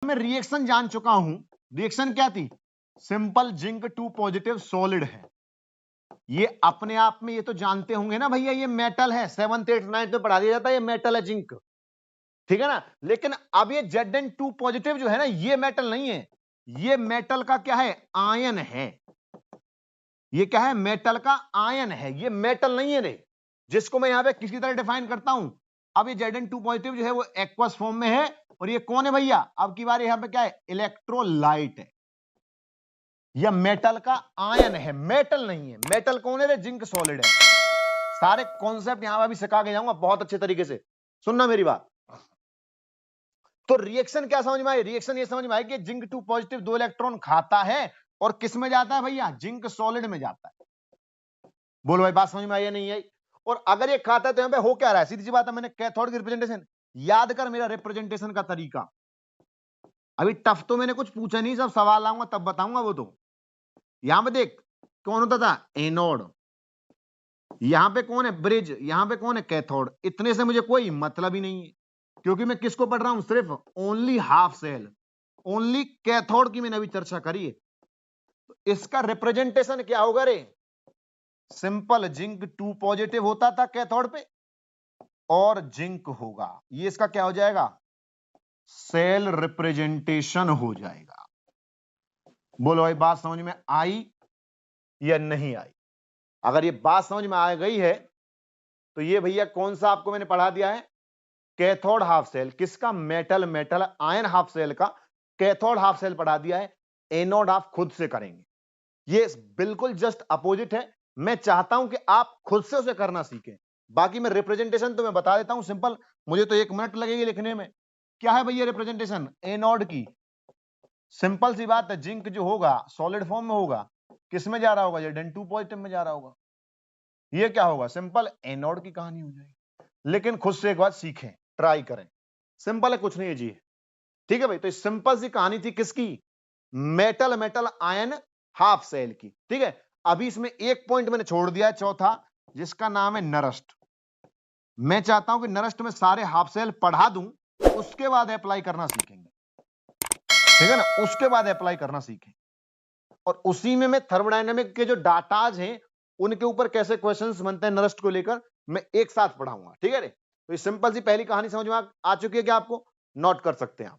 मैं रिएक्शन जान चुका हूं। रिएक्शन क्या थी? सिंपल जिंक 2 पॉजिटिव सॉलिड है। ये अपने आप में ये तो जानते होंगे ना भैया, ये मेटल है। 7th 8th 9th में पढ़ा दिया जाता है ये मेटल है जिंक, ठीक है ना। लेकिन अब ये Zn2 पॉजिटिव जो है ना, ये मेटल नहीं है। ये मेटल का क्या है? आयन है। ये क्या है? मेटल का आयन है। ये मेटल नहीं है रे, जिसको मैं यहां पे किसी तरह डिफाइन करता हूं। अब ये Zn2 पॉजिटिव जो है वो एक्वस फॉर्म में है। और ये कौन है भैया? अब की बार यहां पे क्या है? इलेक्ट्रोलाइट है। यह मेटल का आयन है, मेटल नहीं है। मेटल कौन है रे? जिंक सॉलिड है। सारे कॉन्सेप्ट यहां पर भी सिखा के जाऊंगा बहुत अच्छे तरीके से, सुनना मेरी बात। तो रिएक्शन क्या समझ में आई? रिएक्शन ये समझ में आई कि जिंक 2 पॉजिटिव 2 इलेक्ट्रॉन खाता है और किस में जाता है भैया? जिंक सॉलिड में जाता है। बोलो भाई, बात समझ में आई या नहीं आई? और अगर ये खाता है तो यहां पे हो क्या रहा है? सीधी सी बात है, मैंने कैथोड की रिप्रेजेंटेशन याद कर, मेरा रिप्रेजेंटेशन का तरीका। अभी टफ तो मैंने कुछ पूछा नहीं, सब सवाल आऊंगा तब बताऊंगा वो तो। यहां पे देख, कौन होता था? एनोड। यहां पे कौन है? ब्रिज। यहां पे कौन है? कैथोड। इतने से मुझे कोई मतलब ही नहीं है, क्योंकि मैं किसको पढ़ रहा हूं? सिर्फ only half cell, only cathode की मैंने अभी चर्चा करी है। तो इसका रिप्रेजेंटेशन क्या होगा रे? सिंपल जिंक 2 पॉजिटिव होता था कैथोड पे, और जिंक होगा, ये इसका क्या हो जाएगा? सेल रिप्रेजेंटेशन हो जाएगा। बोलो भाई, बात समझ में आई या नहीं आई? अगर ये बात समझ में आ गई है तो ये भैया कौन सा आपको मैंने पढ़ा दिया है? Cathode half cell. किसका? Metal, metal ion half cell का कैथोड हाफ सेल पढ़ा दिया है। एनोड आप खुद से करेंगे। ये बिल्कुल जस्ट अपोजिट है। मैं चाहता हूं कि आप खुद से उसे करना सीखें। बाकी मैं रिप्रेजेंटेशन तो मैं बता देता हूं सिंपल, मुझे तो 1 मिनट लगेगी लिखने में। क्या है भैया रिप्रेजेंटेशन? एनोड की सिंपल सी बात है, जिंक जो होगा सॉलिड फॉर्म में होगा, किस में जा रहा होगा? Zn2 पॉजिटिव में जा रहा होगा। ये क्या होगा? सिंपल एनोड की कहानी हो जाएगी। लेकिन खुद से एक बार सीखें, ट्राई करें। सिंपल है, कुछ नहीं है जी। ठीक है भाई, तो सिंपल सी कहानी थी किसकी? Metal, metal ion half cell की। ठीक है, अभी इसमें एक पॉइंट मैंने छोड़ दिया है चौथा, जिसका नाम है नरस्ट। मैं चाहता हूं कि नरस्ट में सारे हाफ सेल पढ़ा दूं, उसके बाद अप्लाई करना सीखेंगे। ठीक है ना, उसके बाद अप्लाई करना सीखें। और उसी में मैं थर्मोडायनेमिक के जो डाटाज हैं उनके ऊपर कैसे क्वेश्चंस बनते हैं नरस्ट को लेकर, मैं एक साथ पढ़ाऊंगा। ठीक है रे, तो ये सिंपल सी पहली कहानी समझ में आ चुकी है क्या आपको? नोट कर सकते हैं आप।